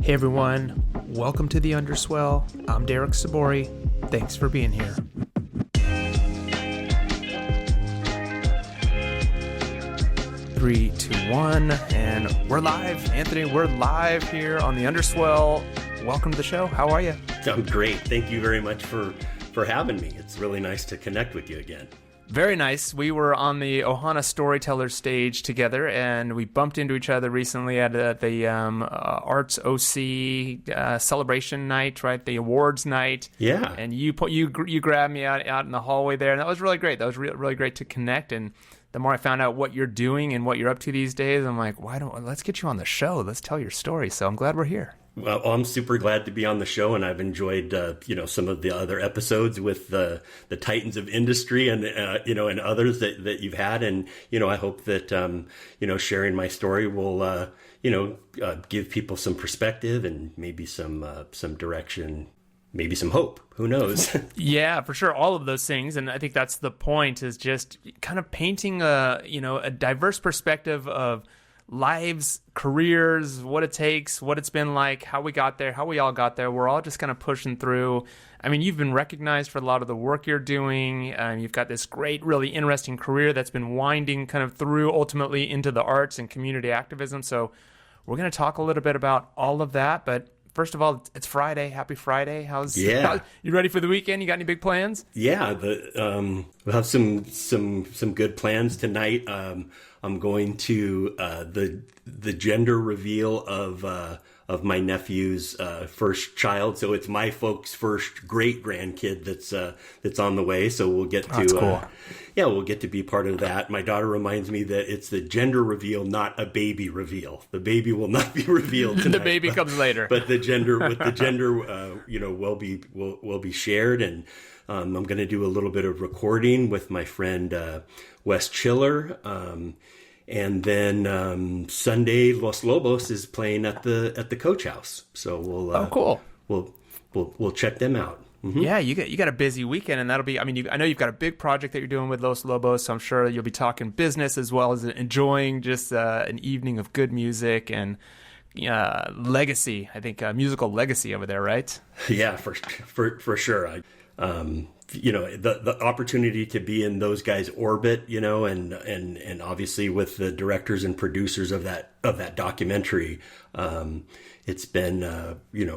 Hey everyone, welcome to the Underswell. I'm Derek Sabori. Thanks for being here. Three, two, one, and we're live. Anthony, we're live here on the Underswell. Welcome to the show. How are you? I'm great. Thank you very much for having me. It's really nice to connect with you again. Very nice. We were on the Ohana Storyteller stage together, and we bumped into each other recently at the Arts OC celebration night, right? The awards night. Yeah. And you grabbed me out in the hallway there, and that was really great. That was really great to connect. And the more I found out what you're doing and what you're up to these days, I'm like, let's get you on the show. Let's tell your story. So I'm glad we're here. Well, I'm super glad to be on the show, and I've enjoyed, some of the other episodes with the titans of industry and, and others that you've had. And, I hope that, sharing my story will, give people some perspective and maybe some direction, maybe some hope. Who knows? Yeah, for sure. All of those things. And I think that's the point, is just kind of painting a diverse perspective of lives, careers, what it takes, what it's been like, how we got there, how we all got there. We're all just kind of pushing through. I mean, you've been recognized for a lot of the work you're doing. You've got this great, really interesting career that's been winding kind of through ultimately into the arts and community activism. So we're going to talk a little bit about all of that. But first of all, it's Friday. Happy Friday. You ready for the weekend? You got any big plans? Yeah, we'll have some good plans tonight. I'm going to the gender reveal of my nephew's first child. So it's my folks' first great grandkid that's on the way. So we'll get to that's cool. We'll get to be part of that. My daughter reminds me that it's the gender reveal, not a baby reveal. The baby will not be revealed tonight. The baby comes later. But the gender will be shared. And I'm going to do a little bit of recording with my friend Wes Chiller. And then Sunday, Los Lobos is playing at the Coach House. So we'll cool. We'll check them out. Mm-hmm. Yeah, you got a busy weekend, and that'll be. I mean, I know you've got a big project that you're doing with Los Lobos, so I'm sure you'll be talking business as well as enjoying just an evening of good music and legacy. I think musical legacy over there, right? Yeah, for sure. The opportunity to be in those guys' orbit, and obviously with the directors and producers of that documentary, it's been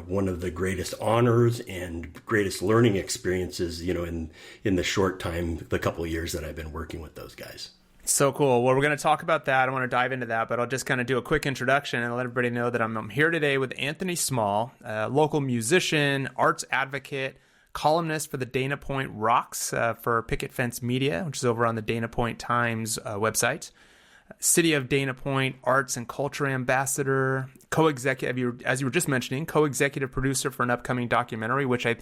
one of the greatest honors and greatest learning experiences, in the short time, the couple of years that I've been working with those guys. So cool. Well, we're going to talk about that. I want to dive into that, but I'll just kind of do a quick introduction and let everybody know that I'm here today with Anthony Small, a local musician, arts advocate, columnist for the Dana Point Rocks for Picket Fence Media, which is over on the Dana Point Times website. City of Dana Point Arts and Culture Ambassador, co-executive, as you were just mentioning, co-executive producer for an upcoming documentary, which I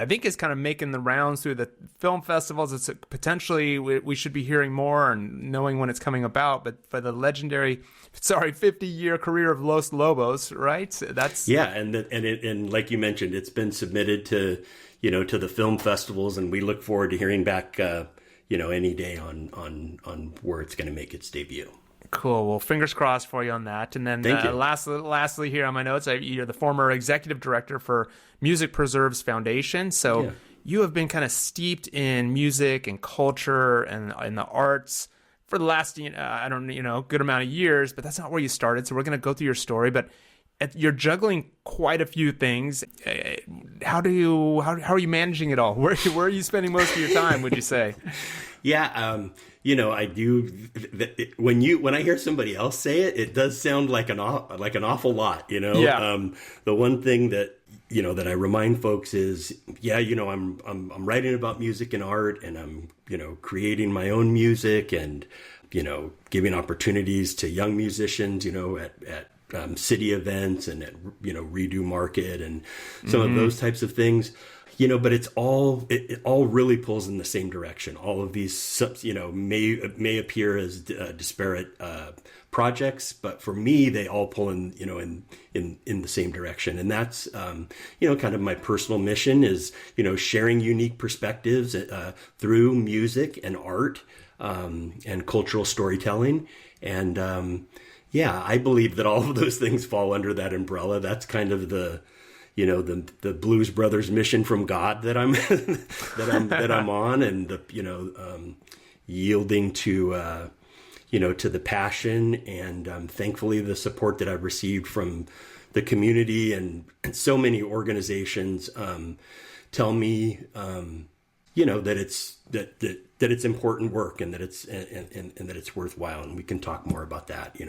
think is kind of making the rounds through the film festivals. It's potentially, we should be hearing more and knowing when it's coming about, but for the legendary, 50-year career of Los Lobos, right? That's and like you mentioned, it's been submitted to the film festivals, and we look forward to hearing back, any day on where it's going to make its debut. Cool. Well, fingers crossed for you on that. And then lastly here on my notes, you're the former executive director for Music Preserves Foundation. So you have been kind of steeped in music and culture and in the arts for the last, good amount of years, but that's not where you started. So we're going to go through your story, but you're juggling quite a few things. How are you managing it all? Where are you spending most of your time, would you say? Yeah, I do. When I hear somebody else say it, it does sound like an awful lot. Yeah. The one thing that that I remind folks is, I'm writing about music and art, and I'm creating my own music, and giving opportunities to young musicians, at city events and at Redo Market and some of those types of things. But it all really pulls in the same direction. All of these, may appear as disparate projects, but for me, they all pull in the same direction. And that's, kind of my personal mission is, sharing unique perspectives through music and art and cultural storytelling. And, Yeah, I believe that all of those things fall under that umbrella. That's kind of the, the Blues Brothers mission from God that I'm that I'm on, and the yielding to to the passion, and thankfully the support that I've received from the community and so many organizations tell me that it's important work, and that it's and that it's worthwhile, and we can talk more about that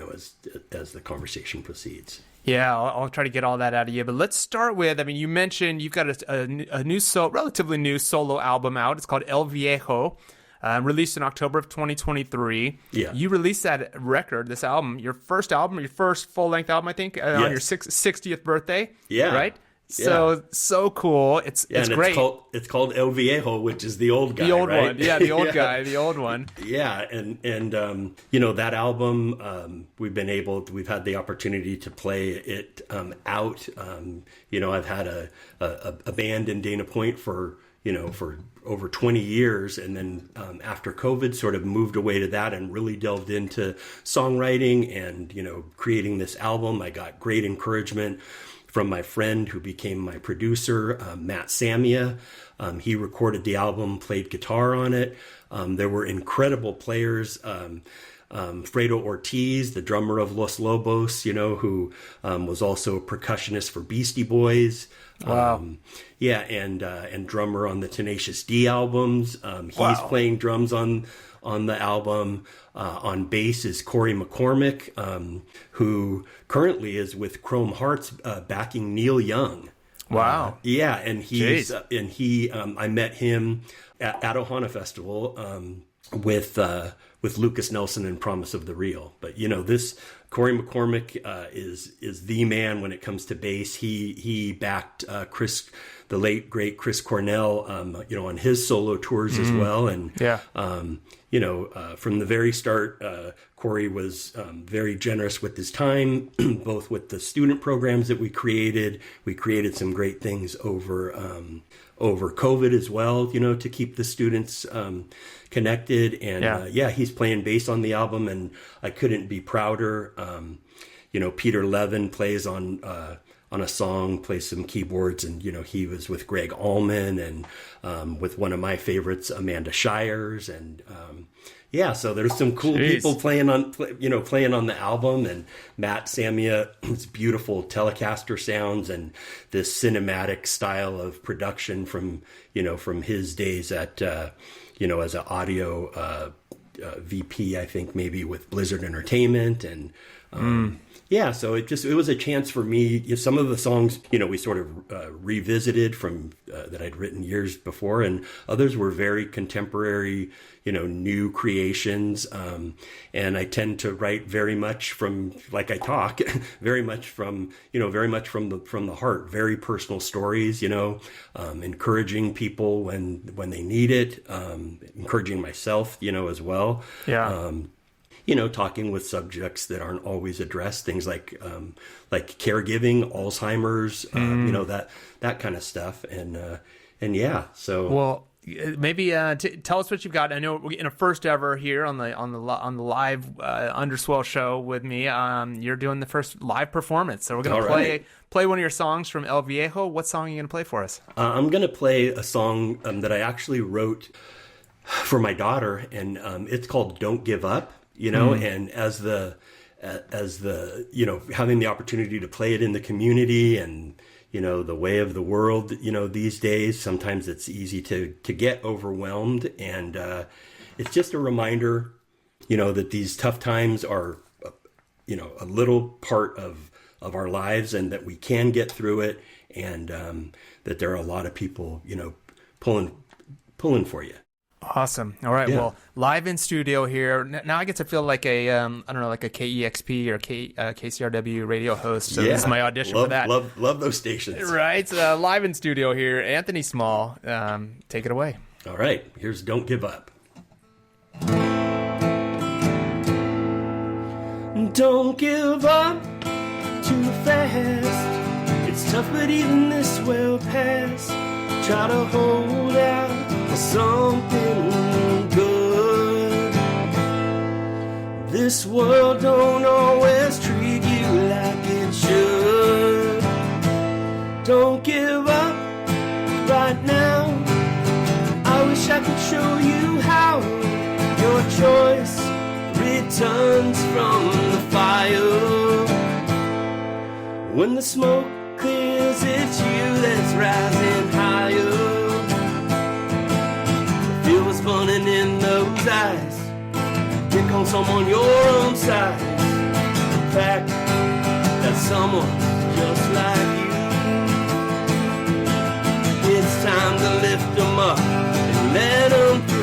as the conversation proceeds. Yeah, I'll try to get all that out of you. But let's start with, you mentioned you've got a new relatively new solo album out. It's called El Viejo, released in October of 2023. Yeah. You released that record, this album, your first full-length album, I think, on your 60th birthday. Yeah. Right? So cool. It's great. It's called El Viejo, which is the old guy. The old right? one. Yeah, the old guy, the old one. Yeah, and that album, we've had the opportunity to play it out. I've had a band in Dana Point for over 20 years, and then after COVID sort of moved away to that and really delved into songwriting and creating this album. I got great encouragement from my friend who became my producer, Matt Samia. He recorded the album, played guitar on it. There were incredible players. Fredo Ortiz, the drummer of Los Lobos, who was also a percussionist for Beastie Boys. Wow. And drummer on the Tenacious D albums. He's playing drums on the album. On bass is Corey McCormick, who currently is with Chrome Hearts, backing Neil Young. Wow. I met him at Ohana Festival with Lucas Nelson and Promise of the Real. But this Corey McCormick is the man when it comes to bass. He backed the late great Chris Cornell on his solo tours as well. And from the very start, Corey was very generous with his time, both with the student programs that we created. We created some great things over COVID as well, to keep the students connected. And he's playing bass on the album, and I couldn't be prouder. Peter Levin plays on a song, plays some keyboards, and he was with Greg Allman and with one of my favorites, Amanda Shires, and so there's some cool people playing on the album, and Matt Samia, his beautiful Telecaster sounds and this cinematic style of production from his days at as an audio VP, I think maybe with Blizzard Entertainment, and so it was a chance for me. Some of the songs, we sort of revisited from that I'd written years before, and others were very contemporary, new creations. And I tend to write very much from, like I talk, very much from the heart, very personal stories, encouraging people when they need it, encouraging myself, as well. Yeah. Talking with subjects that aren't always addressed, things like caregiving, Alzheimer's, that kind of stuff, so. Well, maybe tell us what you've got. I know we're getting a first ever here on the live Underswell show with me. You're doing the first live performance, so we're gonna play one of your songs from El Viejo. What song are you gonna play for us? I'm gonna play a song that I actually wrote for my daughter, and it's called "Don't Give Up." And as the having the opportunity to play it in the community, and the way of the world, these days, sometimes it's easy to get overwhelmed, and it's just a reminder, that these tough times are a little part of our lives, and that we can get through it, and that there are a lot of people pulling for you. Awesome. All right. Yeah. Well, live in studio here. Now I get to feel like a, like a KEXP or KCRW radio host. So this is my audition for that. Love those stations. Right. Live in studio here. Anthony Small, take it away. All right. Here's Don't Give Up. Don't give up too fast. It's tough, but even this will pass. Try to hold out for something good. This world don't always Don't give up right now. I wish I could show you how your choice returns from the fire. When the smoke clears, it's you that's rising higher. Feel what's burning in those eyes. Pick on someone your own size. In fact, that someone just like you. It's time to lift them up and let them through.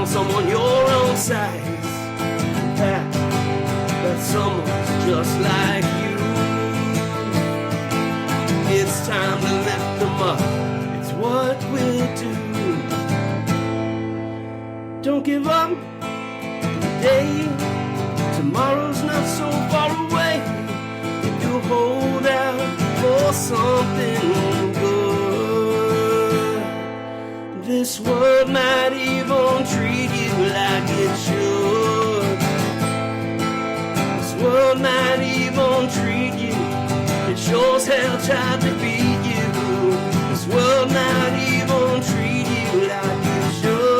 Someone your own size. In fact, that someone's just like you. It's time to lift them up. It's what we'll do. Don't give up today. Tomorrow's not so far away. If you hold out for something good, this world might even treat you like it should. This world might even treat you. It sure as hell tried to beat you. This world might even treat you like it should.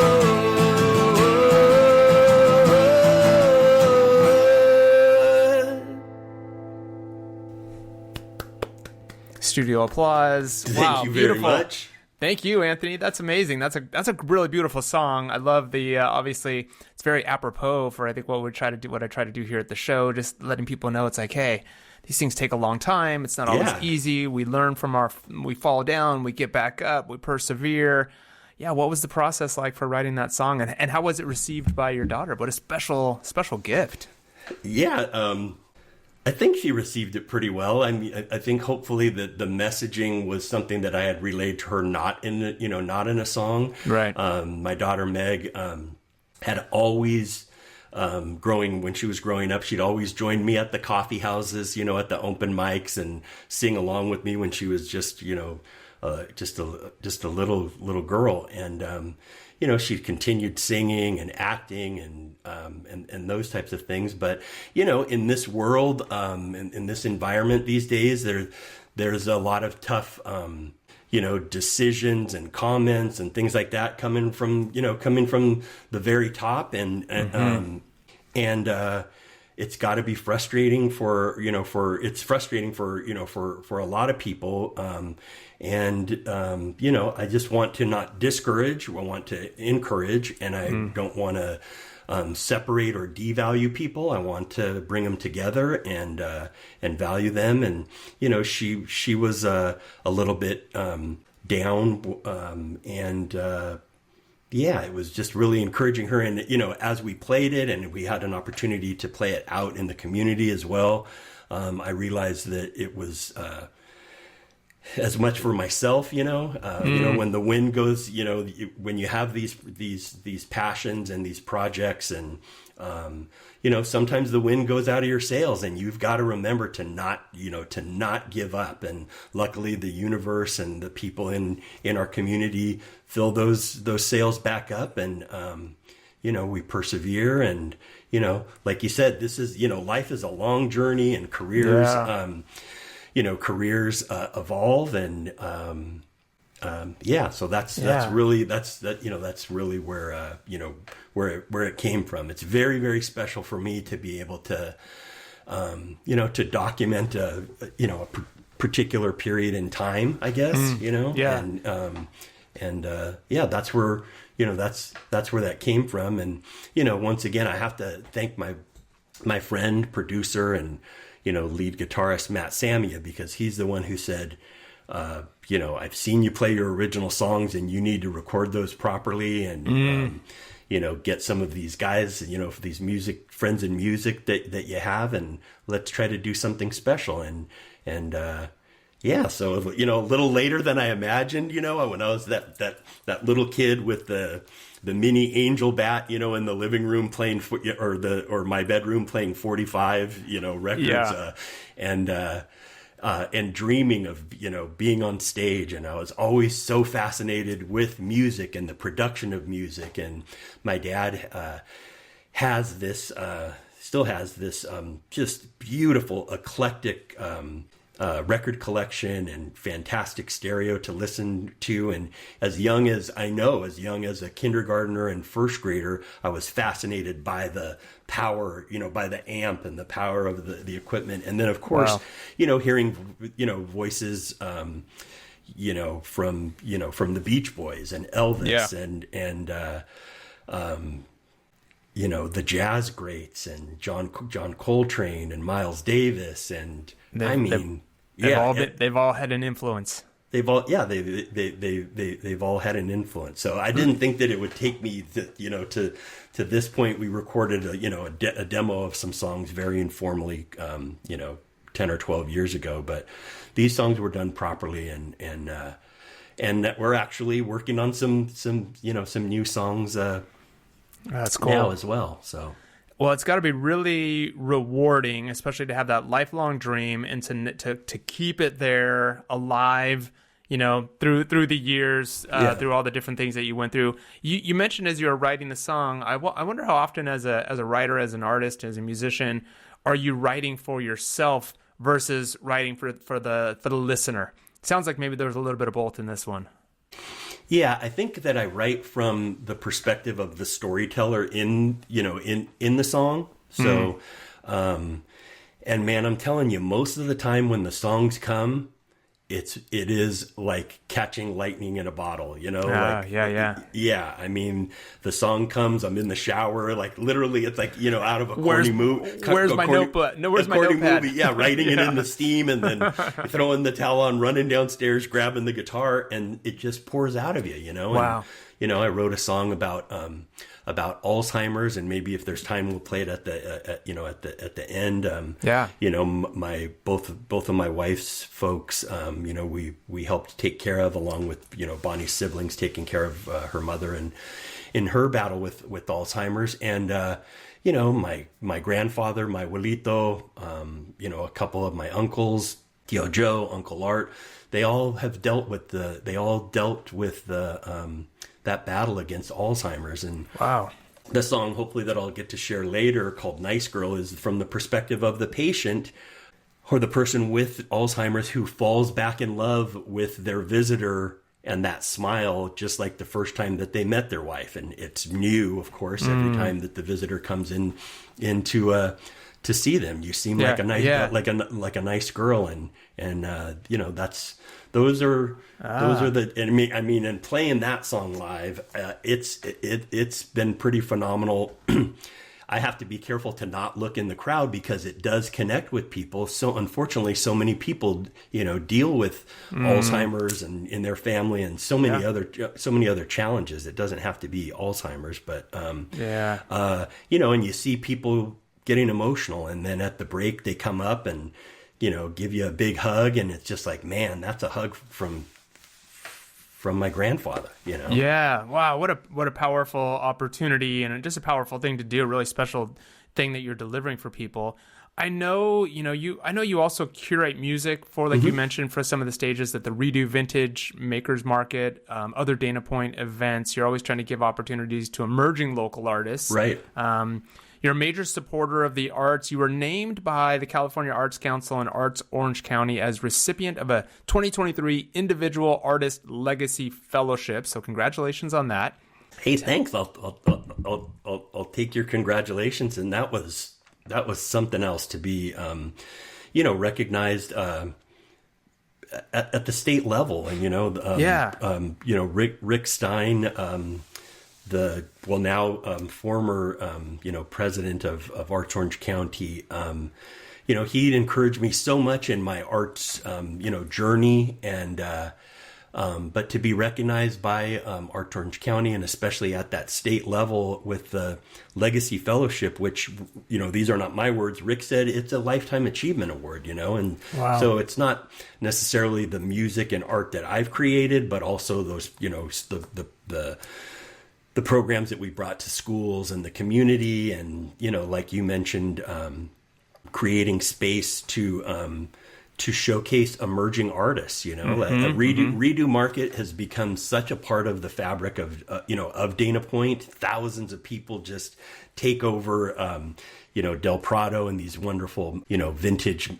Studio applause. Thank you very much. Thank you, Anthony. That's amazing. That's a really beautiful song. I love the obviously it's very apropos for I think what I try to do here at the show. Just letting people know it's like, hey, these things take a long time. It's not always easy. We learn from we fall down, we get back up, we persevere. Yeah, what was the process like for writing that song, and how was it received by your daughter? What a special gift. Yeah, I think she received it pretty well. I mean, I think hopefully the messaging was something that I had relayed to her, not in a song. Right. My daughter Meg had always when she was growing up, she'd always join me at the coffee houses, at the open mics, and sing along with me when she was just a little girl, and she continued singing and acting and those types of things. But, in this world, in this environment these days, there's a lot of tough, decisions and comments and things like that coming from the very top. And it's got to be frustrating for a lot of people. I just want to not discourage. I want to encourage, and I don't want to separate or devalue people. I want to bring them together and value them. And she was a little bit down, it was just really encouraging her. And as we played it, and we had an opportunity to play it out in the community as well, I realized that it was as much for myself, when the wind goes, when you have these passions and these projects, and sometimes the wind goes out of your sails, and you've got to remember to not give up. And luckily, the universe and the people in our community fill those sails back up, and we persevere. And like you said, this is life is a long journey, and careers. Careers evolve, and so that's really where where it came from. It's very, very special for me to be able to to document a particular period in time, I guess. That's where that's where that came from. And once again, I have to thank my friend, producer, and lead guitarist Matt Samia, because he's the one who said, I've seen you play your original songs, and you need to record those properly, and get some of these guys, these music friends in music that you have, and let's try to do something special. And Yeah, so a little later than I imagined, when I was that little kid with the mini angel bat, in the living room playing or my bedroom playing 45, records, Yeah. And dreaming of being on stage. And I was always so fascinated with music and the production of music. And my dad still has this just beautiful eclectic record collection and fantastic stereo to listen to. And as young as a kindergartner and first grader, I was fascinated by the power, by the amp and the power of the equipment. And then of course, Wow. Hearing, voices, from the Beach Boys and Elvis and the jazz greats and John Coltrane and Miles Davis and They've all had an influence. They've all had an influence. So I didn't think that it would take me to this point. We recorded a demo of some songs very informally 10 or 12 years ago, but these songs were done properly and we're actually working on some new songs That's cool. now as well. So Well, it's got to be really rewarding, especially to have that lifelong dream and to keep it there alive, through the years, through all the different things that you went through. You mentioned as you were writing the song, I wonder how often as a writer, as an artist, as a musician, are you writing for yourself versus writing for the listener? It sounds like maybe there's a little bit of both in this one. yeah, I think that I write from the perspective of the storyteller in the song. So, and man, I'm telling you, most of the time when the songs come, it is like catching lightning in a bottle, Yeah. I mean, the song comes, I'm in the shower, like literally it's like, out of a corny movie. Where's my notebook? No, where's my notepad? Movie, yeah, writing it in the steam and then throwing the towel on, running downstairs, grabbing the guitar, and it just pours out of you, Wow. And, I wrote a song about Alzheimer's, and maybe if there's time, we'll play it at the end. My both of my wife's folks, we helped take care of, along with Bonnie's siblings, taking care of her mother and in her battle with Alzheimer's, and my grandfather, my abuelito, a couple of my uncles, Tio Joe, Uncle Art, they all dealt with that battle against Alzheimer's. And Wow. the song, hopefully, that I'll get to share later, called Nice Girl, is from the perspective of the patient or the person with Alzheimer's who falls back in love with their visitor and that smile, just like the first time that they met their wife. And it's new, of course, every time that the visitor comes in to see them. You seem like a nice, like a nice girl, and those are the. And I mean, and playing that song live, it's been pretty phenomenal. I have to be careful to not look in the crowd because it does connect with people. So unfortunately, so many people, deal with Alzheimer's and in their family, and so many other challenges. It doesn't have to be Alzheimer's, but and you see people getting emotional, and then at the break they come up and give you a big hug, and it's just like, man, that's a hug from my grandfather. Yeah. Wow. What a powerful opportunity, and just a powerful thing to do. A really special thing that you're delivering for people. I know you also curate music for, like you mentioned, for some of the stages at the Redo Vintage Makers Market, other Dana Point events. You're always trying to give opportunities to emerging local artists. Right. You're a major supporter of the arts. You were named by the California Arts Council and Arts Orange County as recipient of a 2023 Individual Artist Legacy Fellowship. So congratulations on that. Hey, thanks. I'll take your congratulations. And that was something else to be, recognized at the state level. And Rick Stein. Former president of Arts Orange County, he'd encouraged me so much in my arts journey, and But to be recognized by Art Orange County, and especially at that state level with the Legacy Fellowship, which, these are not my words. Rick said it's a Lifetime Achievement Award, and wow. So it's not necessarily the music and art that I've created, but also those, the programs that we brought to schools and the community, and like you mentioned, creating space to showcase emerging artists. Redo Market has become such a part of the fabric of of Dana Point. Thousands of people just take over Del Prado and these wonderful vintage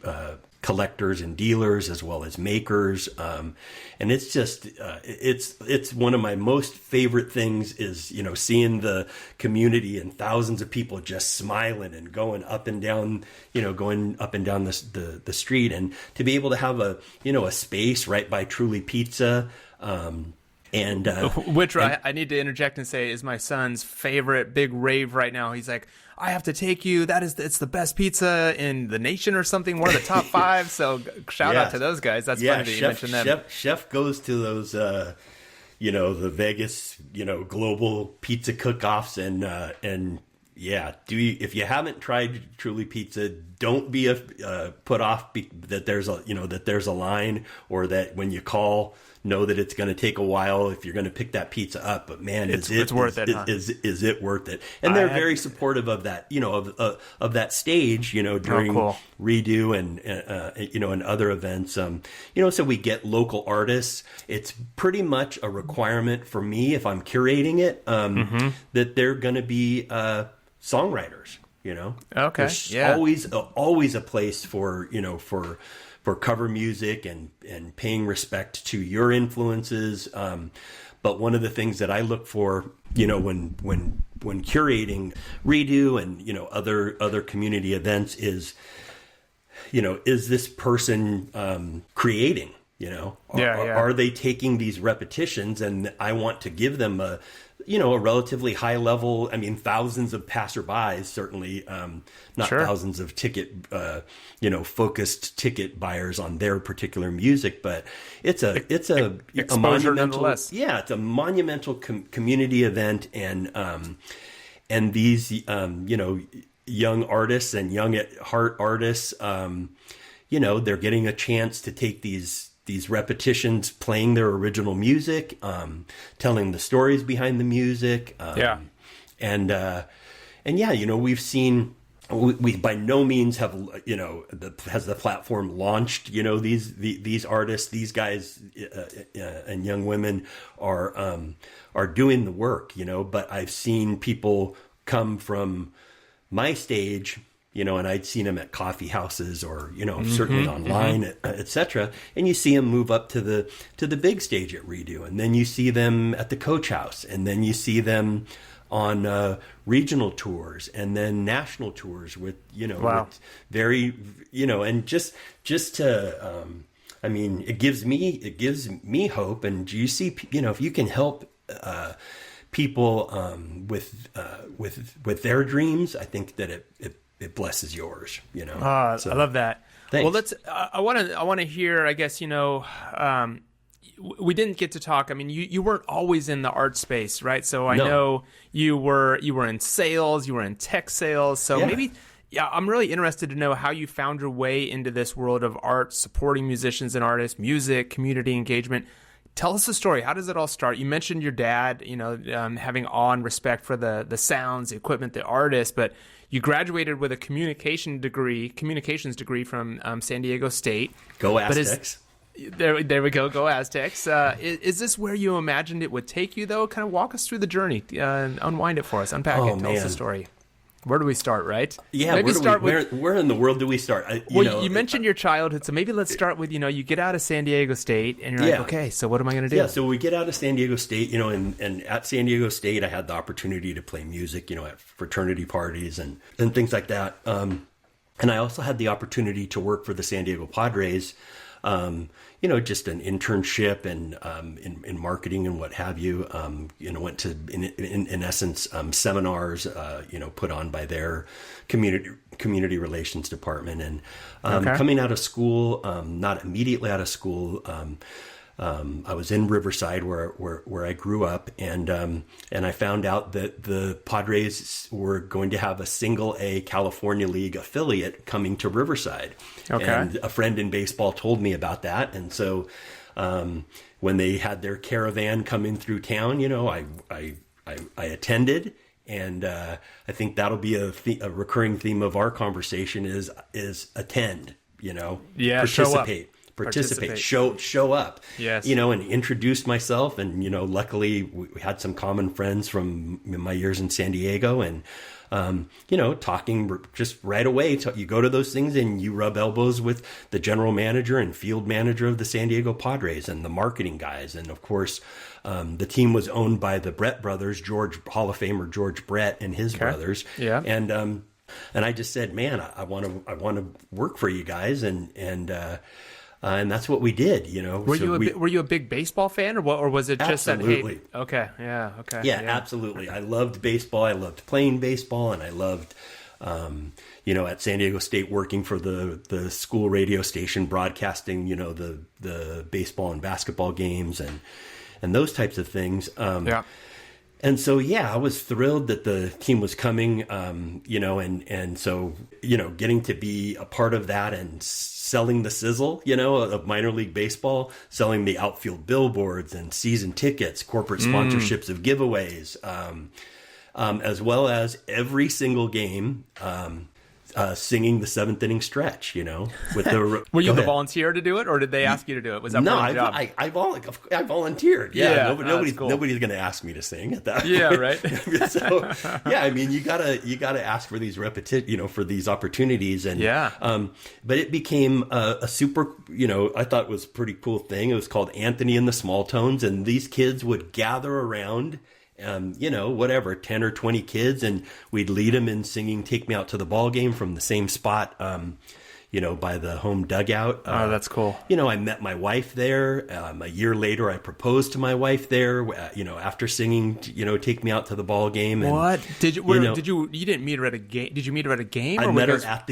collectors and dealers as well as makers, and it's just it's one of my most favorite things is seeing the community and thousands of people just smiling and going up and down the street, and to be able to have a space right by Truly Pizza. Which I need to interject and say is my son's favorite big rave right now. He's like, I have to take you. It's the best pizza in the nation or something. One of the top 5. So shout out to those guys. That's funny that you mentioned them. Chef goes to those, the Vegas, global pizza cook-offs, and if you haven't tried Truly Pizza, don't be put off that there's a line, or that when you call, know that it's going to take a while if you're going to pick that pizza up. But man, it's worth it. Is it worth it? And they're very supportive of that, of that stage, during Redo and other events. So we get local artists. It's pretty much a requirement for me if I'm curating it, that they're going to be songwriters. Okay. There's always a place for cover music and paying respect to your influences. But one of the things that I look for, when curating Redo and, other community events is this person creating, Are they taking these repetitions, and I want to give them a relatively high level. I mean, thousands of passerbys, certainly, not thousands of focused ticket buyers on their particular music, but it's a exposure nonetheless. Yeah, it's a monumental community event, and these young artists and young at heart artists, they're getting a chance to take these repetitions, playing their original music, telling the stories behind the music. We've seen, we by no means have, has the platform launched, these artists, these guys and young women are doing the work, but I've seen people come from my stage, and I'd seen them at coffee houses or, certainly online, et cetera. And you see them move up to the big stage at Redo. And then you see them at the Coach House. And then you see them on regional tours and then national tours with, with very, and just to, it gives me hope. And you see, if you can help, people, with their dreams, I think that it blesses yours, I love that. Thanks. Well, I want to hear, I guess, we didn't get to talk. I mean, you weren't always in the art space, right? So I know you were in sales, you were in tech sales. So I'm really interested to know how you found your way into this world of art, supporting musicians and artists, music, community engagement. Tell us the story. How does it all start? You mentioned your dad, having awe and respect for the sounds, the equipment, the artists, but you graduated with a communications degree from San Diego State. Go Aztecs. There we go. Go Aztecs. Is this where you imagined it would take you, though? Kind of walk us through the journey, and unwind it for us. Unpack it. Tell us the story. Where do we start, right? Yeah, where in the world do we start? You mentioned your childhood, so maybe let's start with, you get out of San Diego State, and you're like, okay, so what am I going to do? Yeah, so we get out of San Diego State, and at San Diego State, I had the opportunity to play music, at fraternity parties and things like that. And I also had the opportunity to work for the San Diego Padres, just an internship and in marketing and what have you. Went to in essence seminars put on by their community relations department. And coming out of school, not immediately out of school, I was in Riverside where I grew up, and I found out that the Padres were going to have a single A California League affiliate coming to Riverside. Okay. And a friend in baseball told me about that. And so when they had their caravan come in through town, I attended. And I think that'll be a recurring theme of our conversation is attend, Yeah, participate, show up, yes, and introduced myself. And, luckily we had some common friends from my years in San Diego, and, talking just right away. You go to those things and you rub elbows with the general manager and field manager of the San Diego Padres and the marketing guys. And of course, the team was owned by the Brett brothers, Hall of Famer George Brett and his brothers. Yeah. And I just said, man, I want to work for you guys. And that's what we did, Were you a big baseball fan, or was it just absolutely. that? Okay, yeah, okay, yeah, absolutely. I loved baseball. I loved playing baseball, and I loved, at San Diego State working for the school radio station, broadcasting, the baseball and basketball games and those types of things. Yeah. And so, I was thrilled that the team was coming, and so, getting to be a part of that and selling the sizzle, of minor league baseball, selling the outfield billboards and season tickets, corporate sponsorships of giveaways, as well as every single game, singing the seventh inning stretch, with the. Were you the volunteer to do it, or did they ask you to do it? Was that part of the job? I volunteered. Yeah, nobody's cool. Nobody's going to ask me to sing at that. Yeah, point. right. So you gotta ask for these for these opportunities, and but it became a super, I thought it was a pretty cool thing. It was called Anthony and the Small Tones, and these kids would gather around. 10 or 20 kids, and we'd lead them in singing "Take Me Out to the Ball Game" from the same spot, by the home dugout. Oh, that's cool. I met my wife there. A year later, I proposed to my wife there. After singing, "Take Me Out to the Ball Game." And, what did you? You didn't meet her at a game? Did you meet her at a game? I met her at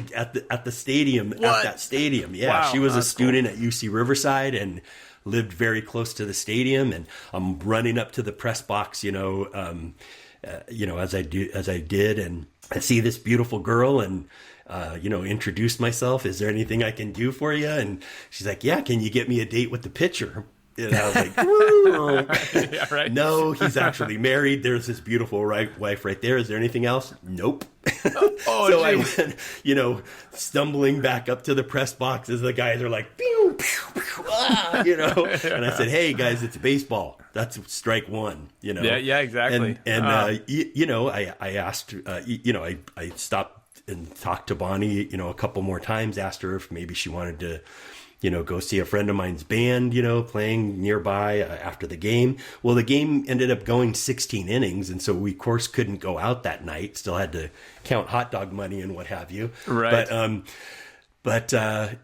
the stadium. What? At that stadium, yeah. Wow, she was a student at UC Riverside and lived very close to the stadium, and I'm running up to the press box, as I did, and I see this beautiful girl, and introduced myself. Is there anything I can do for you? And she's like, yeah, can you get me a date with the pitcher? And I was like, woo. Yeah, right. No, he's actually married. There's his beautiful wife right there. Is there anything else? Nope. So I went, stumbling back up to the press box as the guys are like, pew, pew, pew, and I said, hey guys, it's baseball. That's strike one, Yeah, exactly. And I asked, I stopped and talked to Bonnie, a couple more times, asked her if maybe she wanted to, go see a friend of mine's band, playing nearby after the game. Well, the game ended up going 16 innings. And so we, of course, couldn't go out that night. Still had to count hot dog money and what have you. Right. But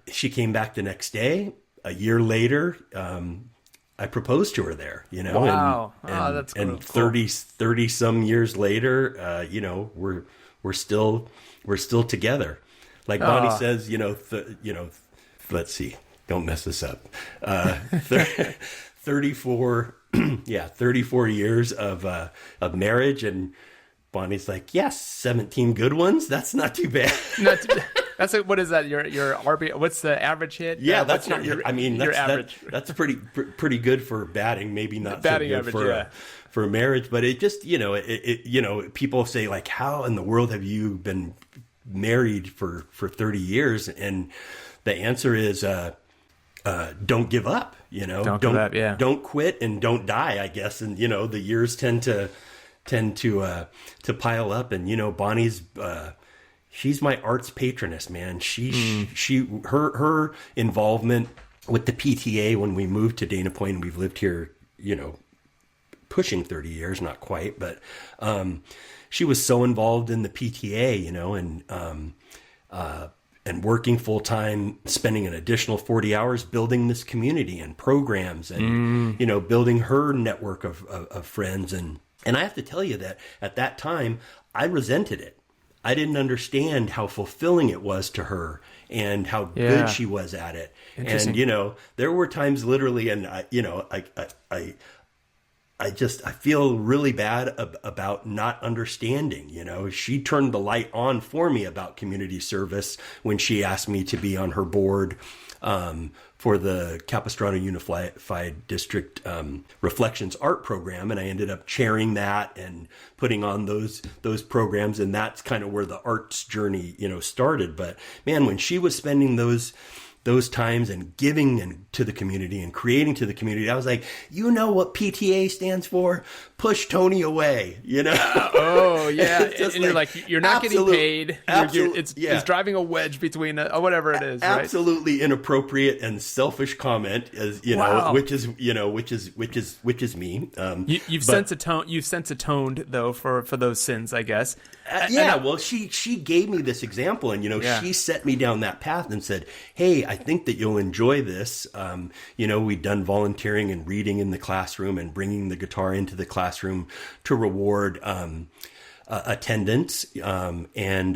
she came back the next day. A year later, I proposed to her there, Wow. And, that's cool. And 30 some years later, we're still together. Like Bonnie says, let's see. Don't mess this up. 34 years of marriage, and Bonnie's like, yes, 17 good ones. That's not too bad. That's what is that? Your RB? What's the average hit? Yeah, that's not. Your average. That's pretty good for batting. Maybe not batting so good average, for a marriage, but it just people say like, how in the world have you been married for 30 years? And the answer is don't give up. Don't quit and don't die, I guess. And the years tend to pile up. And Bonnie's she's my arts patroness, man. Her involvement with the PTA when we moved to Dana Point, and we've lived here, pushing 30 years, not quite, but she was so involved in the PTA, and working full time, spending an additional 40 hours building this community and programs, and building her network of friends. And I have to tell you that at that time, I resented it. I didn't understand how fulfilling it was to her, and how Yeah. good she was at it. Interesting. And, you know, there were times literally, and I feel really bad about not understanding. You know, she turned the light on for me about community service when she asked me to be on her board for the Capistrano Unified District Reflections Art Program, and I ended up chairing that and putting on those programs, and that's kind of where the arts journey, you know, started. But man, when she was spending those times and giving to the community and creating to the community, I was like, you know what PTA stands for? Push Tony away, you know? Oh, yeah. And you're like, you're not getting paid. It's driving a wedge between whatever it is, right? Absolutely inappropriate and selfish comment, as you know, which is me. You've sense atoned though for those sins, I guess. Well, she gave me this example, and she set me down that path and said, "Hey, I think that you'll enjoy this." We'd done volunteering and reading in the classroom and bringing the guitar into the classroom to reward attendance, and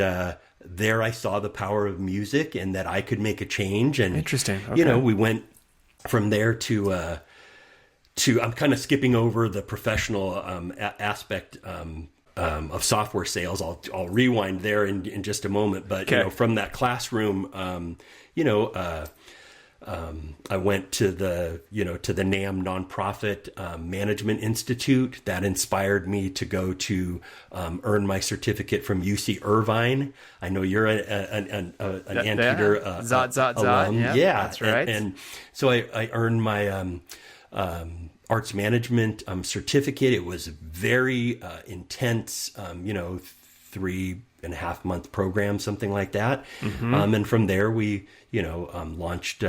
there I saw the power of music and that I could make a change. And interesting. Okay. We went from there to I'm kind of skipping over the professional aspect of software sales. I'll rewind there in just a moment. But from that classroom, I went to the NAM Nonprofit Management Institute. That inspired me to go to earn my certificate from UC Irvine. I know you're an Anteater alum. Yeah, that's right. And so I earned my arts management certificate. It was a very intense, 3.5 month program, something like that. Mm-hmm. And from there, we, launched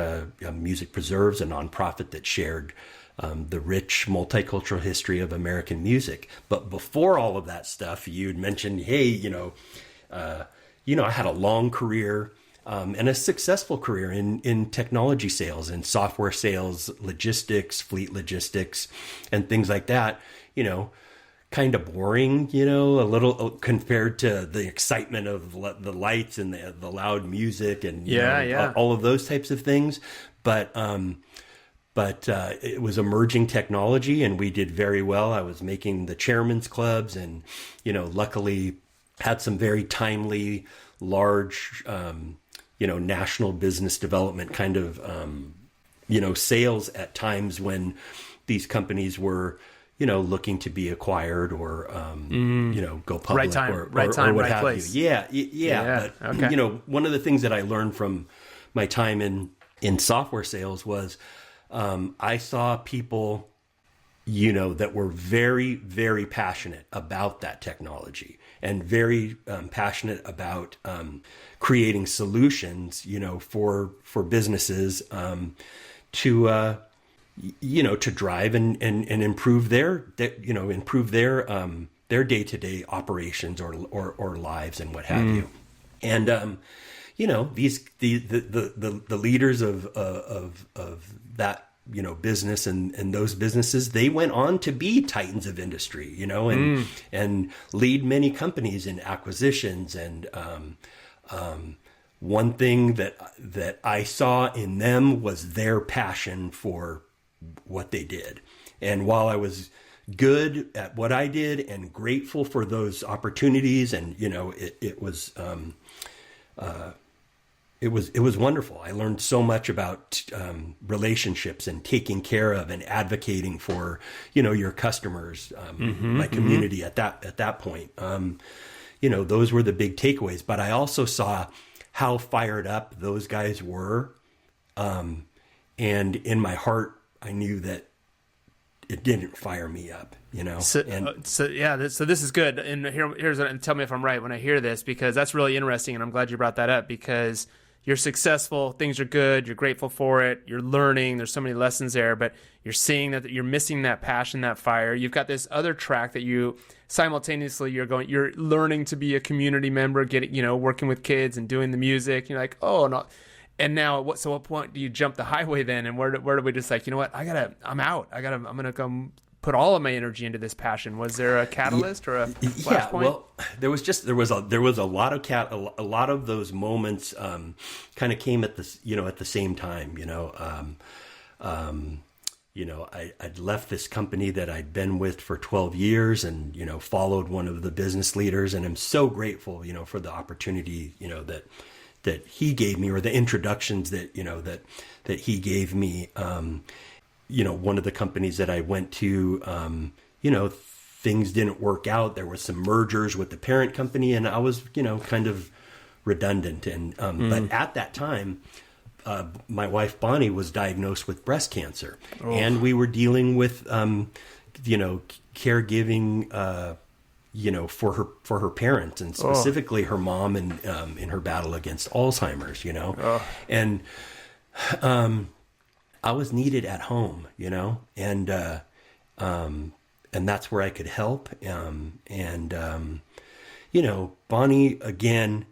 Music Preserves, a nonprofit that shared the rich multicultural history of American music. But before all of that stuff, you'd mentioned, hey, I had a long career and a successful career in technology sales and software sales, logistics, fleet logistics, and things like that. Kind of boring, a little compared to the excitement of the lights and the loud music and all of those types of things. But it was emerging technology, and we did very well. I was making the chairman's clubs, and luckily had some very timely, large, national business development kind of sales at times when these companies were looking to be acquired or, go public right time, or right place. Yeah. But, okay. One of the things that I learned from my time in software sales was, I saw people, that were very, very passionate about that technology and very passionate about creating solutions, for businesses to drive and improve their day-to-day operations or lives and what have you. And the leaders of that business and those businesses, they went on to be titans of industry, and lead many companies in acquisitions. And one thing that I saw in them was their passion for what they did. And while I was good at what I did and grateful for those opportunities, and it was wonderful. I learned so much about relationships and taking care of and advocating for your customers, my community at that point. Those were the big takeaways. But I also saw how fired up those guys were, and in my heart, I knew that it didn't fire me up, So this is good. And and tell me if I'm right when I hear this, because that's really interesting. And I'm glad you brought that up, because you're successful, things are good, you're grateful for it, you're learning, there's so many lessons there, but you're seeing that you're missing that passion, that fire. You've got this other track that you simultaneously you're learning to be a community member, working with kids and doing the music. You're like, oh no. And now, what point do you jump the highway then? And where do we just like, I'm out. I'm going to come put all of my energy into this passion? Was there a catalyst or a flashpoint? Well, there was a lot of a lot of those moments kind of came at the same time. I'd left this company that I'd been with for 12 years and, followed one of the business leaders. And I'm so grateful, for the opportunity, that he gave me, or the introductions that he gave me. One of the companies that I went to, things didn't work out. There was some mergers with the parent company, and I was, kind of redundant. And but at that time, my wife Bonnie was diagnosed with breast cancer, and we were dealing with, caregiving, for her parents, and specifically her mom, and in her battle against Alzheimer's, and I was needed at home, and that's where I could help, Bonnie again.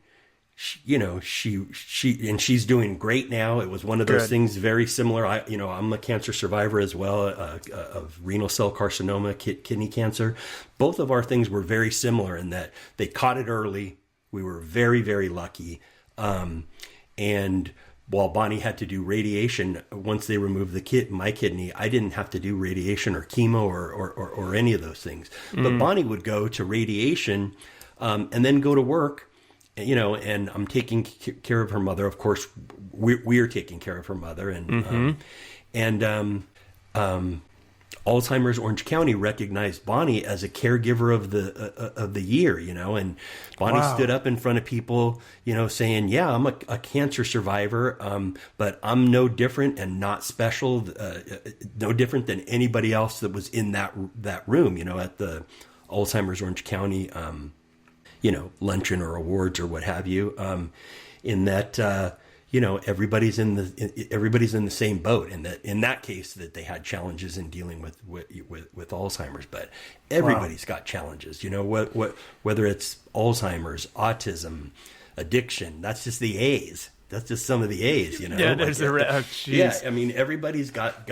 She's doing great now. It was one of those things very similar. I'm a cancer survivor as well, of renal cell carcinoma, kidney cancer. Both of our things were very similar in that they caught it early. We were very, very lucky. And while Bonnie had to do radiation, once they removed my kidney, I didn't have to do radiation or chemo or any of those things. But Bonnie would go to radiation, and then go to work. And I'm taking care of her mother. Of course, we're taking care of her mother, and Alzheimer's Orange County recognized Bonnie as a caregiver of the year. And Bonnie stood up in front of people, saying, "Yeah, I'm a cancer survivor, but I'm no different and not special, no different than anybody else that was in that room, at the Alzheimer's Orange County." Luncheon or awards or what have you, in that, everybody's in the same boat, and that in that case that they had challenges in dealing with Alzheimer's, but everybody's got challenges, whether it's Alzheimer's, autism, addiction, that's just the A's. That's just some of the A's, Yeah, there's I mean, everybody's got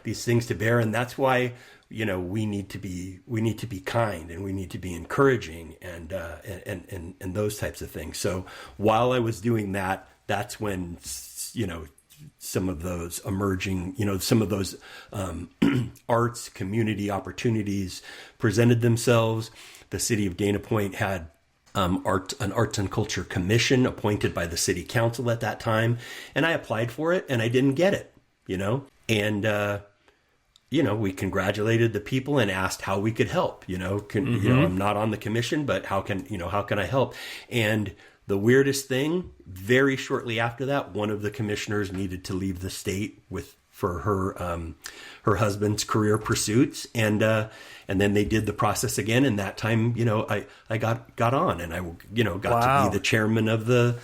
these things to bear, and that's why we need to be kind, and we need to be encouraging, and those types of things. So while I was doing that, that's when some of those emerging, some of those arts community opportunities presented themselves. The city of Dana Point had an arts and culture commission appointed by the city council at that time, and I applied for it, and I didn't get it. And we congratulated the people and asked how we could help. I'm not on the commission, but how can I help? And the weirdest thing, very shortly after that, one of the commissioners needed to leave the state for her husband's career pursuits, and then they did the process again. And that time, I got on, and I got to be the chairman of the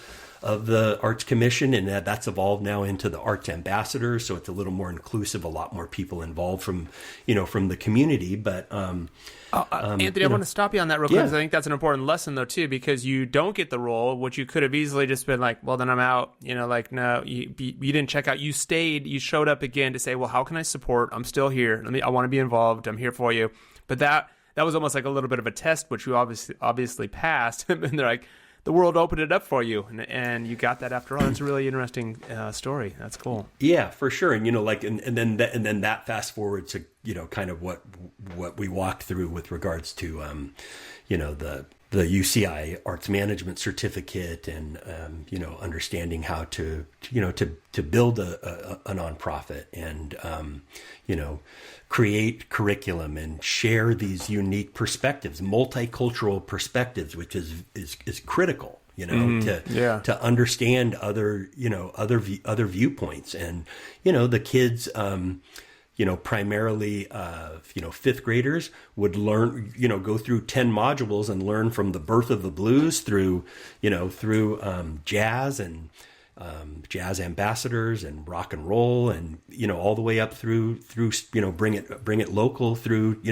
Arts Commission, and that's evolved now into the Arts Ambassadors. So it's a little more inclusive, a lot more people involved from the community. But Anthony, I want to stop you on that real quick, because I think that's an important lesson though too, because you don't get the role, which you could have easily just been like, well, then I'm out. No, you didn't check out. You stayed. You showed up again to say, well, how can I support? I'm still here. I want to be involved. I'm here for you. But that was almost like a little bit of a test, which you obviously passed. And they're like, the world opened it up for you, and you got that after all. That's a really interesting story. That's cool. Yeah, for sure. And and then that fast forward to kind of what we walked through with regards to the UCI Arts Management Certificate, and understanding how to build a nonprofit, and create curriculum and share these unique perspectives, multicultural perspectives, which is critical, to understand other viewpoints. And the kids, primarily fifth graders would learn, go through 10 modules and learn from the birth of the blues through jazz and jazz ambassadors and rock and roll, and all the way up through bring it local through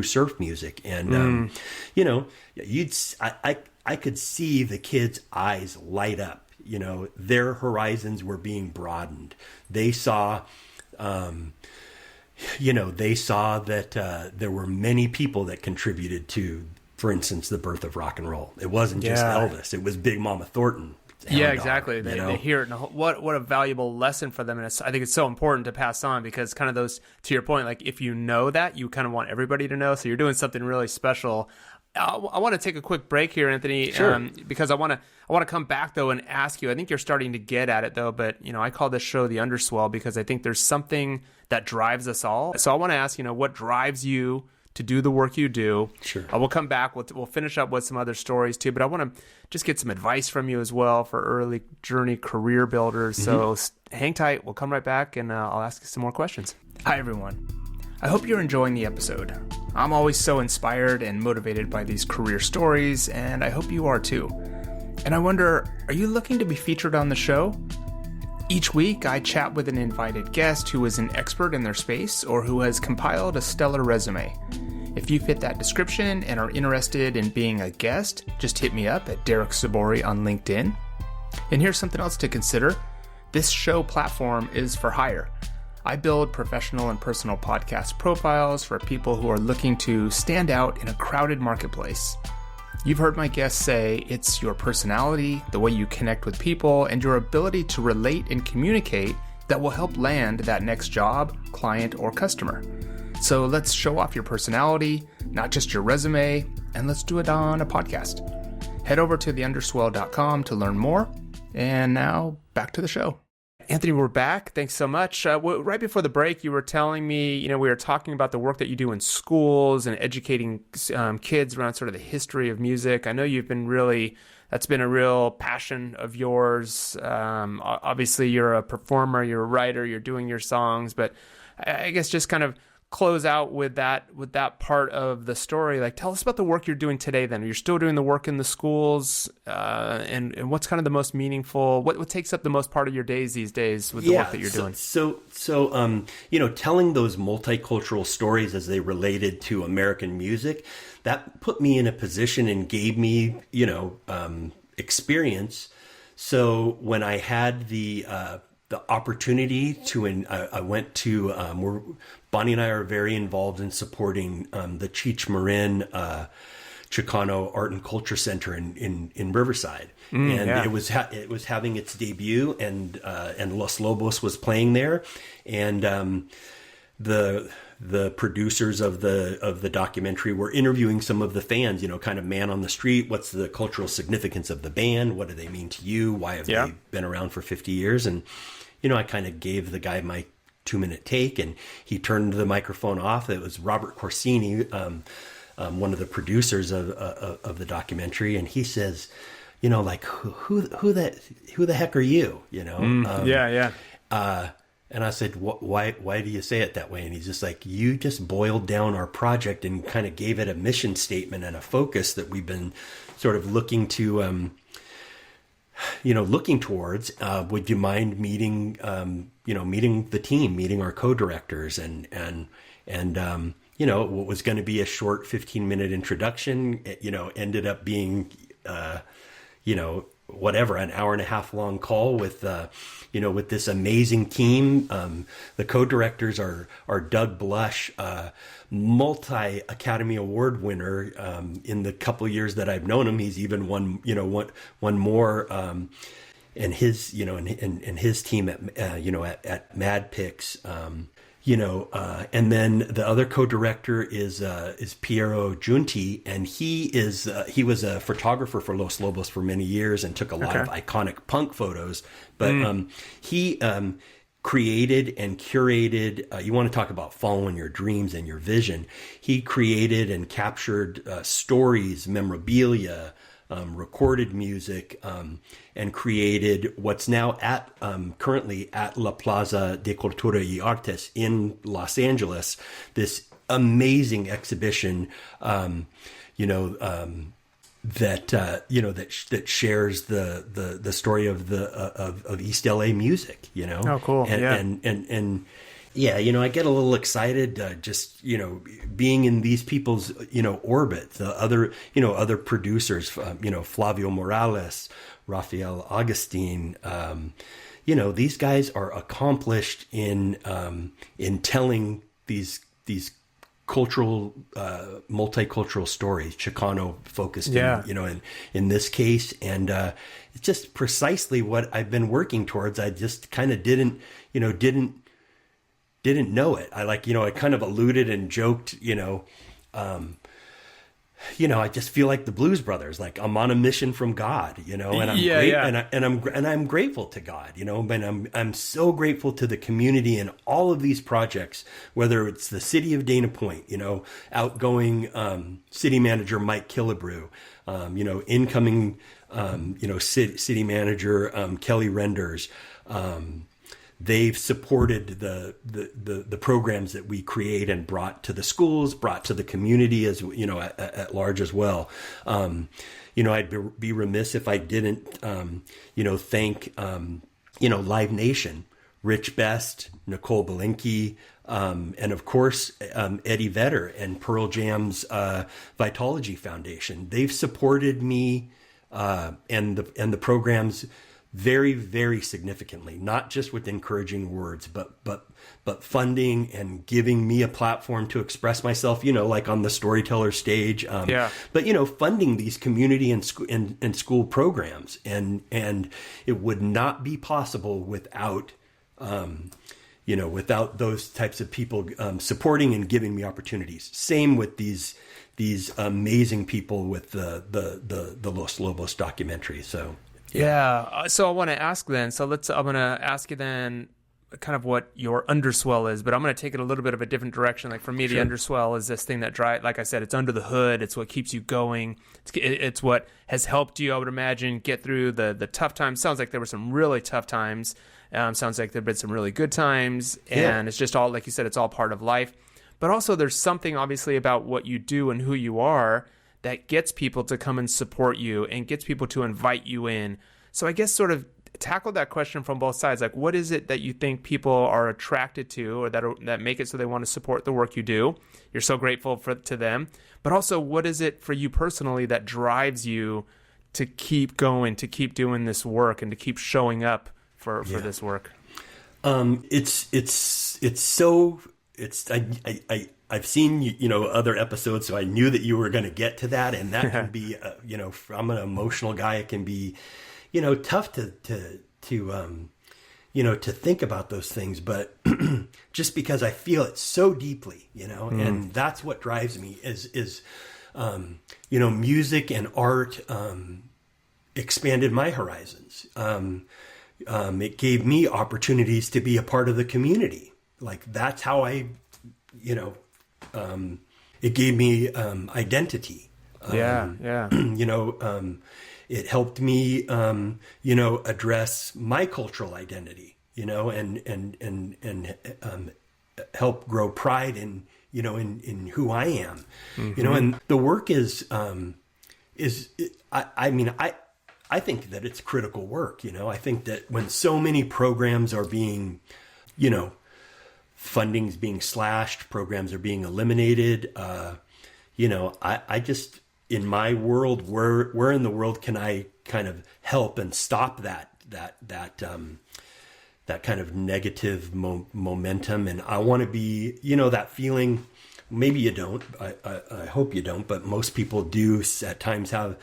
surf music. And I could see the kids' eyes light up. Their horizons were being broadened. They saw they saw that there were many people that contributed to, for instance, the birth of rock and roll. It wasn't just Elvis; it was Big Mama Thornton. Yeah, exactly. They hear it, and what a valuable lesson for them. And I think it's so important to pass on, because kind of those, to your point, like if you know that, you kind of want everybody to know. So you're doing something really special. I want to take a quick break here, Anthony, sure. Because I want to come back though and ask you. I think you're starting to get at it though, but I call this show the Underswell because I think there's something that drives us all. So I want to ask, what drives you to do the work you do? Sure. We'll come back. We'll finish up with some other stories too, but I want to just get some advice from you as well for early journey career builders. So hang tight. We'll come right back and I'll ask you some more questions. Hi, everyone. I hope you're enjoying the episode. I'm always so inspired and motivated by these career stories, and I hope you are too. And I wonder, are you looking to be featured on the show? Each week, I chat with an invited guest who is an expert in their space or who has compiled a stellar resume. If you fit that description and are interested in being a guest, just hit me up at Derek Sabori on LinkedIn. And here's something else to consider. This show platform is for hire. I build professional and personal podcast profiles for people who are looking to stand out in a crowded marketplace. You've heard my guests say it's your personality, the way you connect with people, and your ability to relate and communicate that will help land that next job, client, or customer. So let's show off your personality, not just your resume, and let's do it on a podcast. Head over to theunderswell.com to learn more. And now back to the show. Anthony, we're back. Thanks so much. Right before the break, you were telling me, we were talking about the work that you do in schools and educating kids around sort of the history of music. I know that's been a real passion of yours. Obviously, you're a performer, you're a writer, you're doing your songs, but I guess just kind of close out with that part of the story. Like, tell us about the work you're doing today then. You're still doing the work in the schools, and what's kind of the most meaningful, what takes up the most part of your days these days with the work that you're doing? So telling those multicultural stories as they related to American music, that put me in a position and gave me, experience. So when I had the opportunity to, I went to, Bonnie and I are very involved in supporting the Cheech Marin Chicano Art and Culture Center in Riverside, it was having its debut, and Los Lobos was playing there, and the producers of the documentary were interviewing some of the fans, kind of man on the street. What's the cultural significance of the band? What do they mean to you? Why have they been around for 50 years? And I kind of gave the guy my 2-minute take, and he turned the microphone off. It was Robert Corsini, one of the producers of the documentary, and he says, like, who the heck are you? And I said, why do you say it that way? And he's just like, you just boiled down our project and kind of gave it a mission statement and a focus that we've been sort of looking to, looking towards. Would you mind meeting the team, meeting our co-directors, and what was going to be a short 15-minute introduction, ended up being, an hour and a half long call with this amazing team. The co-directors are Doug Blush, multi-Academy Award winner. In the couple of years that I've known him, he's even won more. And his, and his team at Mad Picks, and then the other co-director is Piero Giunti, and he was a photographer for Los Lobos for many years and took a lot of iconic punk photos. But he created and curated. You want to talk about following your dreams and your vision? He created and captured stories, memorabilia, recorded music, and created what's now currently at La Plaza de Cultura y Artes in Los Angeles, this amazing exhibition, that shares the story of East LA music, Oh, cool. And I get a little excited just being in these people's orbit. The other producers, Flavio Morales, Rafael Agustin. These guys are accomplished in telling these cultural, multicultural stories, Chicano focused, in this case. And it's just precisely what I've been working towards. I just kind of didn't know it. I kind of alluded and joked, I just feel like the Blues Brothers, like I'm on a mission from God, and I'm grateful to God, and I'm so grateful to the community and all of these projects, whether it's the city of Dana Point, outgoing city manager Mike Killebrew, incoming city manager Kelly Renders. They've supported the programs that we create and brought to the schools, brought to the community as at large as well. I'd be remiss if I didn't thank Live Nation, Rich Best, Nicole Belinkie, and of course Eddie Vedder and Pearl Jam's Vitology Foundation. They've supported me and the programs very, very significantly, not just with encouraging words, but funding and giving me a platform to express myself, like on the storyteller stage. But, funding these community and school programs. And it would not be possible without, without those types of people supporting and giving me opportunities. Same with these amazing people with the Los Lobos documentary. So. Yeah. So I want to ask then. I'm going to ask you then kind of what your underswell is, but I'm going to take it a little bit of a different direction. Like for me, the underswell is this thing that like I said, it's under the hood. It's what keeps you going. It's what has helped you, I would imagine, get through the tough times. Sounds like there were some really tough times. Sounds like there've been some really good times. And it's just all, like you said, it's all part of life. But also there's something obviously about what you do and who you are that gets people to come and support you and gets people to invite you in. So I guess sort of tackle that question from both sides. Like, what is it that you think people are attracted to or that make it so they want to support the work you do? You're so grateful to them. But also, what is it for you personally that drives you to keep going, to keep doing this work and to keep showing up for this work? I've seen, other episodes, so I knew that you were going to get to that. And that can be, I'm an emotional guy. It can be, tough to think about those things, but just because I feel it so deeply, and that's what drives me is music and art, expanded my horizons. It gave me opportunities to be a part of the community. Like that's how it gave me identity. It helped me, address my cultural identity, and help grow pride in who I am, and the work I think that it's critical work. I think that when so many programs are being, funding's being slashed, programs are being eliminated, I just, in my world, where in the world can I kind of help and stop that kind of negative momentum? And I want to be, that feeling. Maybe you don't. I hope you don't. But most people do at times have,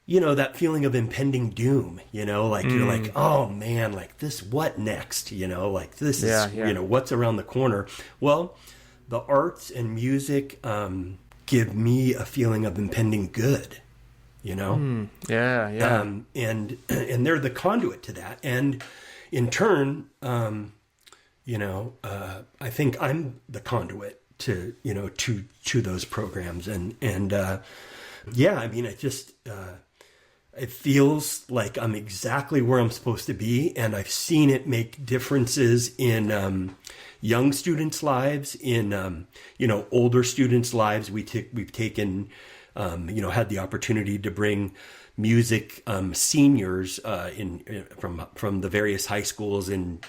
that feeling of impending doom. You're like, oh man, like this. What next? Like this is what's around the corner. Well, the arts and music give me a feeling of impending good, and they're the conduit to that. And in turn, I think I'm the conduit to those programs. It just, it feels like I'm exactly where I'm supposed to be. And I've seen it make differences in, young students' lives, in older students' lives. We've taken had the opportunity to bring music seniors from the various high schools in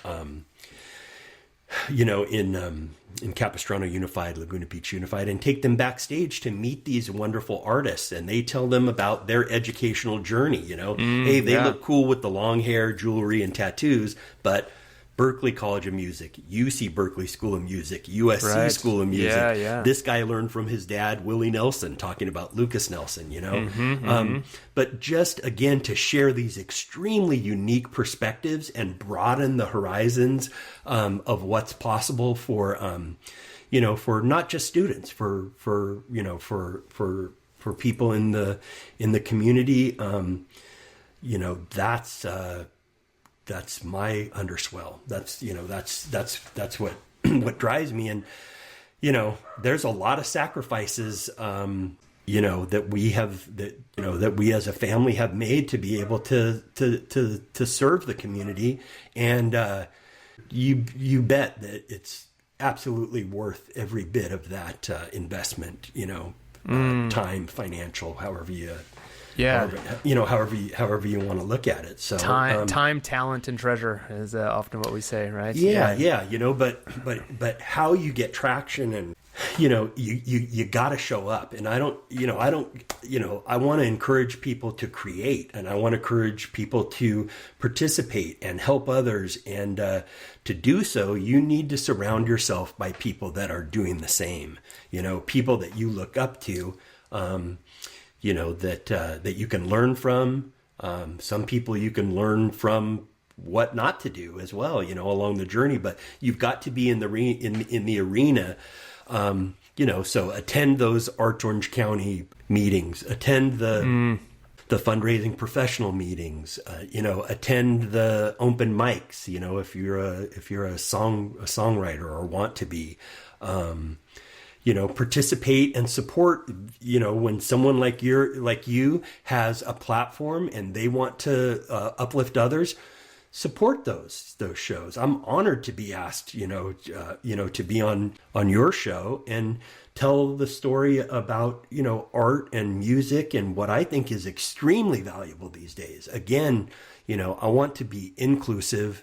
Capistrano Unified, Laguna Beach Unified, and take them backstage to meet these wonderful artists, and they tell them about their educational journey. Hey, they look cool with the long hair, jewelry, and tattoos, but Berklee College of Music, UC Berkeley School of Music, USC Right. School of Music. Yeah. This guy learned from his dad, Willie Nelson, talking about Lucas Nelson, But just, again, to share these extremely unique perspectives and broaden the horizons of what's possible for not just students, for people in the community. That's my underswell. That's what what drives me. And there's a lot of sacrifices that we as a family have made to be able to serve the community. And you bet that it's absolutely worth every bit of that investment. Time, financial, however you want to look at it. So time, talent, and treasure is often what we say, right? But how you get traction, and you got to show up. And I want to encourage people to create, and I want to encourage people to participate and help others. And to do so, you need to surround yourself by people that are doing the same. People that you look up to. That you can learn from. Some people you can learn from what not to do as well, along the journey. But you've got to be in the arena. So attend those Arts Orange County meetings. Attend the fundraising professional meetings. Attend the open mics. If you're a songwriter or want to be. Participate and support, when someone like you has a platform and they want to uplift others, support those shows. I'm honored to be asked, to be on your show and tell the story about, art and music and what I think is extremely valuable these days. Again, I want to be inclusive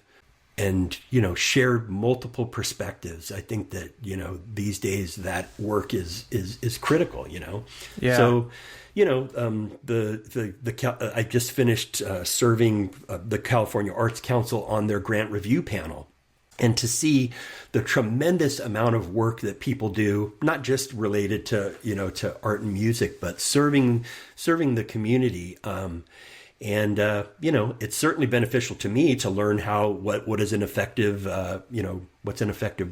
and, share multiple perspectives. I think that, these days that work is critical, Yeah. So, I just finished serving the California Arts Council on their grant review panel. And to see the tremendous amount of work that people do, not just related to, to art and music, but serving the community, it's certainly beneficial to me to learn what is an effective, what's an effective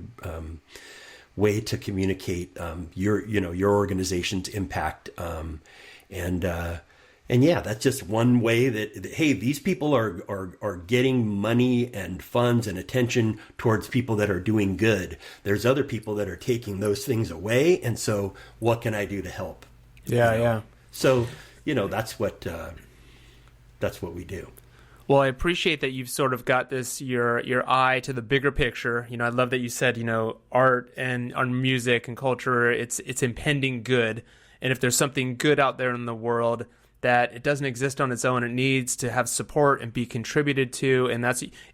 way to communicate your organization's impact. That's just one way that hey, these people are getting money and funds and attention towards people that are doing good. There's other people that are taking those things away, and so what can I do to help? Yeah. So that's what we do. Well, I appreciate that you've sort of got this your eye to the bigger picture. I love that you said, art and on music and culture, it's impending good. And if there's something good out there in the world, that it doesn't exist on its own, it needs to have support and be contributed to. And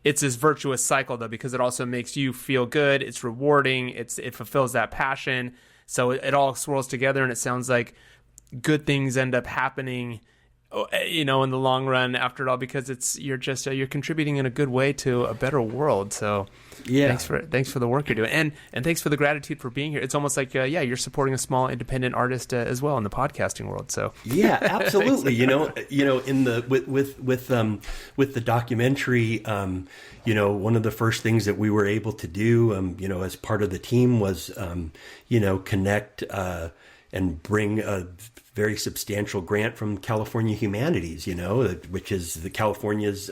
it's this virtuous cycle, though, because it also makes you feel good. It's rewarding. It fulfills that passion. So it all swirls together, and it sounds like good things end up happening, in the long run after it all, because you're contributing in a good way to a better world. So yeah, thanks for the work you're doing, and thanks for the gratitude for being here. It's almost like you're supporting a small independent artist as well in the podcasting world. So yeah, absolutely. in the with the documentary, one of the first things that we were able to do, as part of the team was, connect and bring a very substantial grant from California Humanities, which is the California's,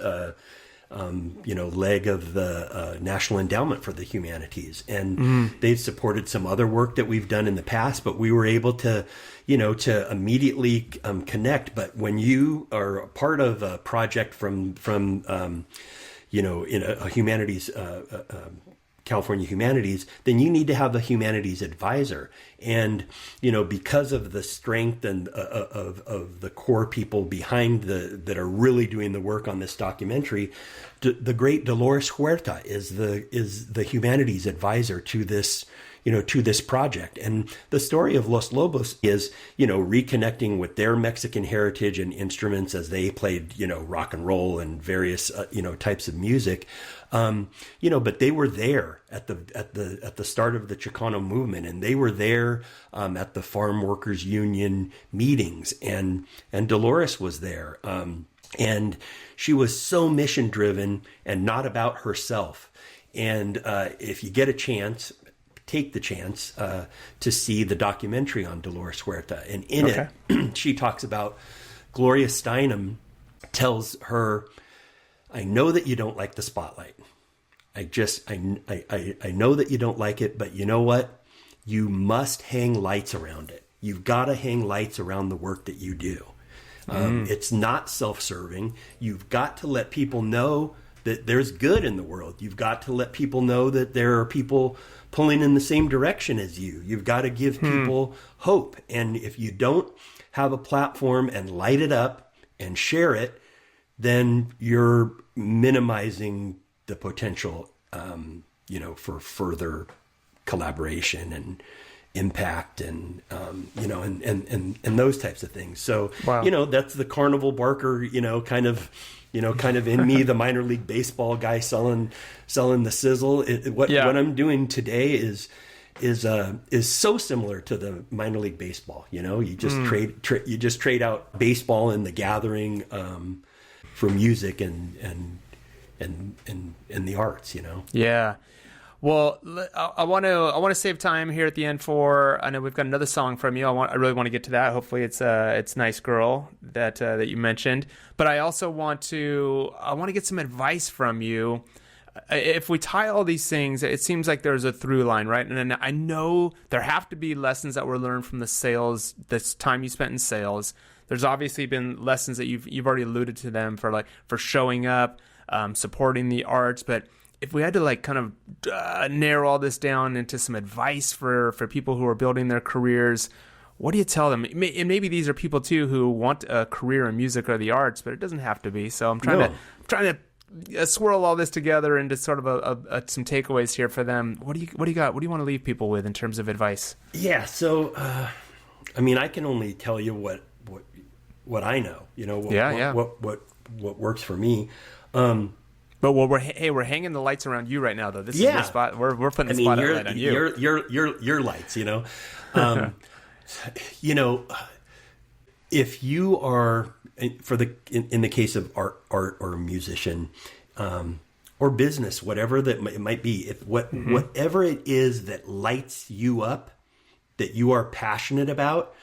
leg of the National Endowment for the Humanities. And they've supported some other work that we've done in the past, but we were able to, to immediately connect. But when you are a part of a project from in a humanities California Humanities, then you need to have a humanities advisor. And, because of the strength and of the core people behind that are really doing the work on this documentary, the great Dolores Huerta is the humanities advisor to this, to this project. And the story of Los Lobos is, reconnecting with their Mexican heritage and instruments as they played, rock and roll and various, types of music. But they were there at the start of the Chicano movement, and they were there at the Farm Workers Union meetings, and Dolores was there, and she was so mission driven and not about herself. And if you get a chance, take the chance to see the documentary on Dolores Huerta, and in it she talks about Gloria Steinem tells her, "I know that you don't like the spotlight. I know that you don't like it, but you know what? You must hang lights around it. You've got to hang lights around the work that you do. It's not self-serving. You've got to let people know that there's good in the world. You've got to let people know that there are people pulling in the same direction as you. You've got to give people hope. And if you don't have a platform and light it up and share it, then you're minimizing the potential, for further collaboration and impact and, and those types of things. So, wow. That's the carnival barker, kind of in me, the minor league baseball guy selling the sizzle. What I'm doing today is so similar to the minor league baseball. You just trade out baseball and the gathering, for music and the arts, Yeah. Well, I want to save time here at the end for, I know we've got another song from you. I really want to get to that. Hopefully it's Nice Girl that you mentioned, but I also want to get some advice from you. If we tie all these things, it seems like there's a through line, right? And I know there have to be lessons that were learned from the sales, this time you spent in sales. There's obviously been lessons that you've already alluded to them for showing up, supporting the arts. But if we had to kind of narrow all this down into some advice for people who are building their careers, what do you tell them? And maybe these are people too who want a career in music or the arts, but it doesn't have to be. So I'm trying to swirl all this together into sort of some takeaways here for them. What do you got? What do you want to leave people with in terms of advice? Yeah. So, I can only tell you what I know, what works for me. But we're hanging the lights around you right now, though. This is your spot. We're putting the spotlight on you. Your lights, if you are in the case of art or a musician, or business, whatever that it might be, whatever it is that lights you up, that you are passionate about,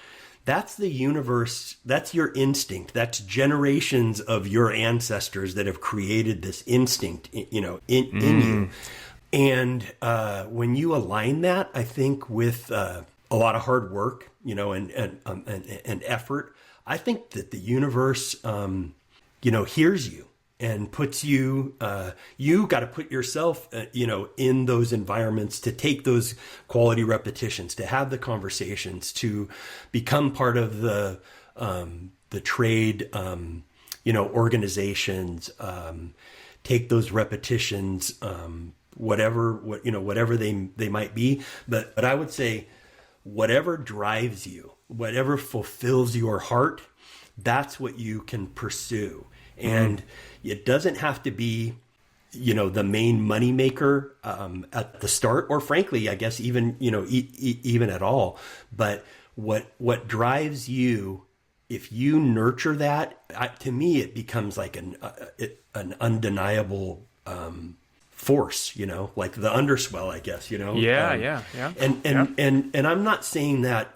that's the universe. That's your instinct. That's generations of your ancestors that have created this instinct, in you. And when you align that, I think with a lot of hard work, and effort, I think that the universe, hears you and puts you. You got to put yourself, in those environments to take those quality repetitions, to have the conversations, to become part of the trade, organizations. Take those repetitions, whatever they might be. But I would say, whatever drives you, whatever fulfills your heart, that's what you can pursue. And it doesn't have to be, the main moneymaker at the start, or frankly, I guess even at all. But what drives you, if you nurture that, to me, it becomes like an undeniable force, like the underswell, I guess, Yeah. And I'm not saying that,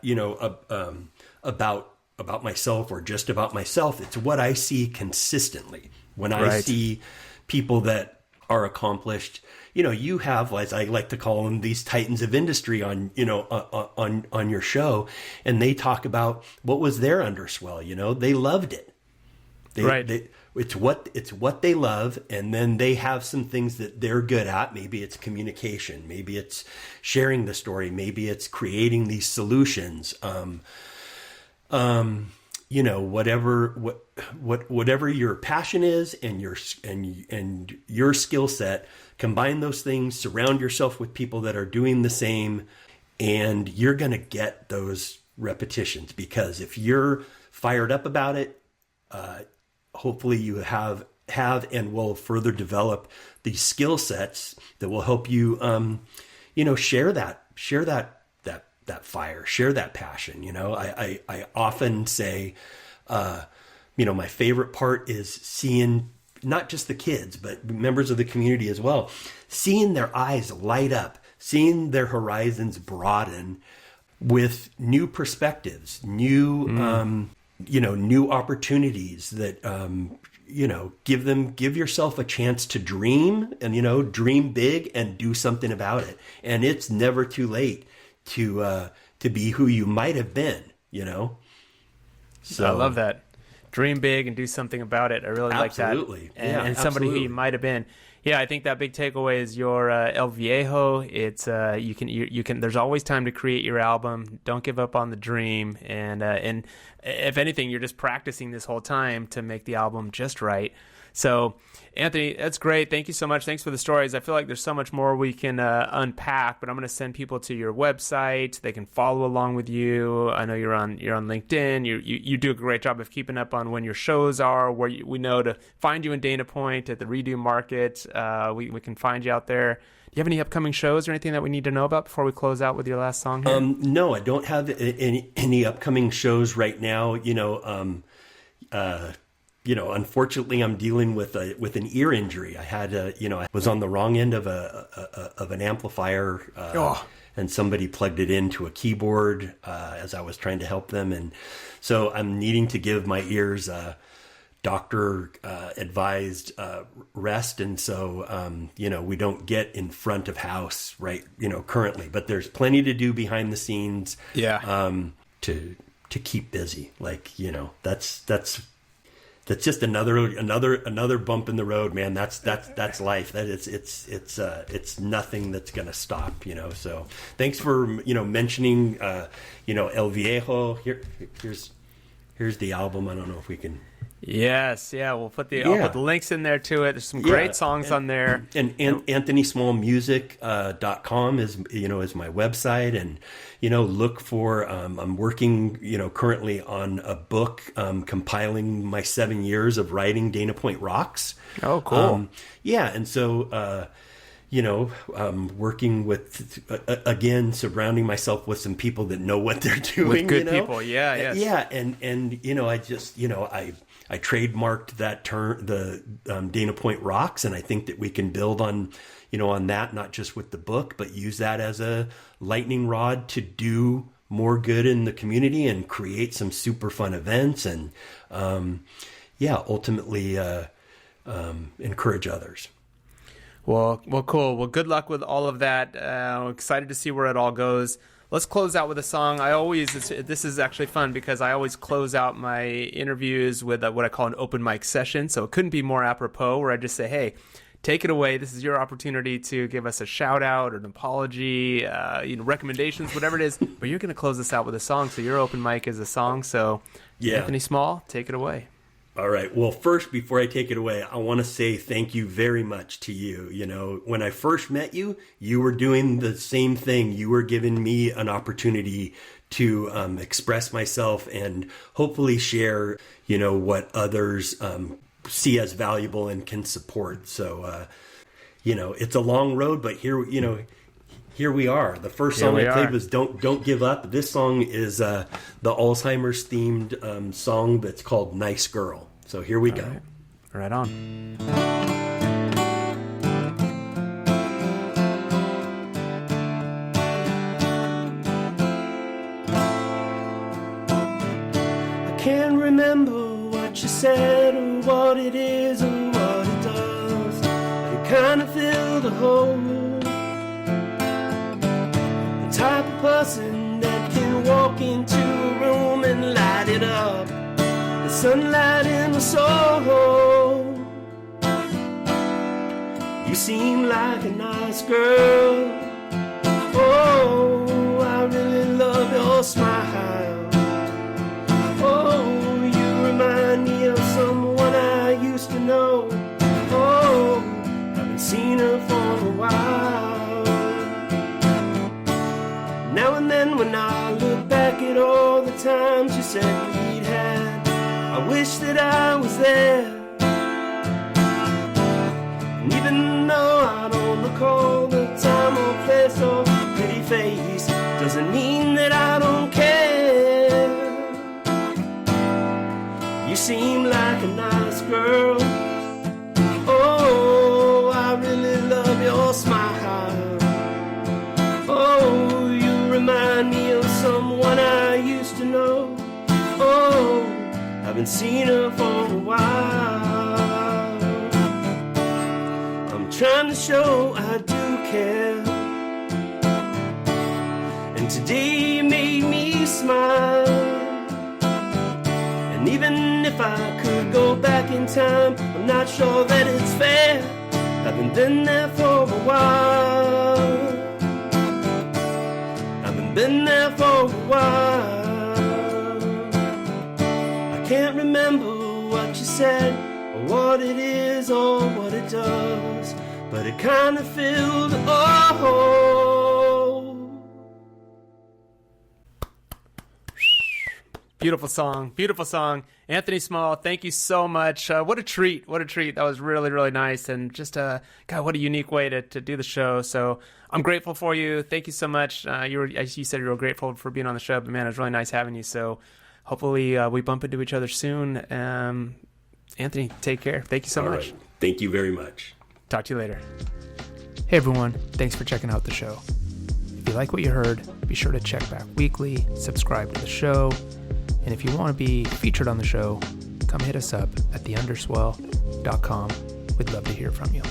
about myself or just about myself. It's what I see consistently when I see people that are accomplished. You have, as I like to call them, these titans of industry on your show, and they talk about what was their underswell. They loved it. It's what they love, and then they have some things that they're good at. Maybe it's communication, maybe it's sharing the story, maybe it's creating these solutions. Whatever your passion is and your skill set, combine those things, surround yourself with people that are doing the same, And you're going to get those repetitions, because if you're fired up about it, hopefully you have and will further develop these skill sets that will help you, share that fire, share that passion. I often say, my favorite part is seeing not just the kids, but members of the community as well, seeing their eyes light up, seeing their horizons broaden with new perspectives, new opportunities that, give yourself a chance to dream and, dream big and do something about it. And it's never too late to be who you might have been, So I love that. Dream big and do something about it. I really like that. Absolutely. And somebody who you might have been. Yeah, I think that big takeaway is your El Viejo. It's you can. There's always time to create your album. Don't give up on the dream. And if anything, you're just practicing this whole time to make the album just right. So, Anthony, that's great. Thank you so much. Thanks for the stories. I feel like there's so much more we can unpack, but I'm going to send people to your website. They can follow along with you. I know you're on LinkedIn. You do a great job of keeping up on when your shows are, where we know to find you in Dana Point at the Redo Market. We can find you out there. Do you have any upcoming shows or anything that we need to know about before we close out with your last song here? No, I don't have any upcoming shows right now. Unfortunately, I'm dealing with an ear injury. I had, I was on the wrong end of an amplifier, and somebody plugged it into a keyboard as I was trying to help them, and so I'm needing to give my ears doctor advised rest, and so we don't get in front of house right, currently, but there's plenty to do behind the scenes. To keep busy, that's just another bump in the road, man. That's life. That it's nothing that's gonna stop, So thanks for mentioning El Viejo. Here's the album. I don't know if we can. Yes, yeah. I'll put the links in there to it. There's some great songs on there. And AnthonySmallMusic.com is my website, and look for I'm working currently on a book compiling my 7 years of writing Dana Point Rocks. Oh, cool. And so working with again, surrounding myself with some people that know what they're doing. With good people, yes. And I just I trademarked that term, the Dana Point Rocks, and I think that we can build on that, not just with the book, but use that as a lightning rod to do more good in the community and create some super fun events and ultimately encourage others. Well, cool. Well, good luck with all of that. I'm excited to see where it all goes. Let's close out with a song. This is actually fun because I always close out my interviews with what I call an open mic session. So it couldn't be more apropos, where I just say, hey, take it away. This is your opportunity to give us a shout out or an apology, recommendations, whatever it is. But you're going to close this out with a song. So your open mic is a song. So Anthony Small, take it away. All right. Well, first, before I take it away, I want to say thank you very much to you. When I first met you, you were doing the same thing. You were giving me an opportunity to express myself and hopefully share, what others see as valuable and can support. So, it's a long road, but here we are. The first song I played was Don't Give Up. This song is the Alzheimer's themed song that's called Nice Girl. So here we go. Right on. I can't remember what you said or what it is or what it does. It kind of filled a hole. The type of person that can walk into a room and light it up. The sunlight in the soul. You seem like a nice girl. Oh, I really love your smile. Oh, you remind me of someone I used to know. Oh, haven't seen her for a while. Now when I look back at all the times you said we'd had, I wish that I was there. And even though I don't recall the time or place or pretty face, doesn't mean that I don't care. You seem like a nice girl. Oh, I really love your smile. Oh, you remind me of someone I used to know. Oh, haven't seen her for a while. I'm trying to show I do care, and today you made me smile. And even if I could go back in time, I'm not sure that it's fair. Haven't been there for a while. Haven't been there for a while. I can't remember what you said, or what it is, or what it does, but it kind of filled a hole. Beautiful song. Beautiful song. Anthony Small, thank you so much. What a treat. What a treat. That was really, really nice. And just, God, what a unique way to do the show. So I'm grateful for you. Thank you so much. As you said, you were grateful for being on the show. But, man, it was really nice having you. So hopefully we bump into each other soon. Anthony, take care. Thank you so much. Right. Thank you very much. Talk to you later. Hey, everyone. Thanks for checking out the show. If you like what you heard, be sure to check back weekly, subscribe to the show. And if you want to be featured on the show, come hit us up at theunderswell.com. We'd love to hear from you.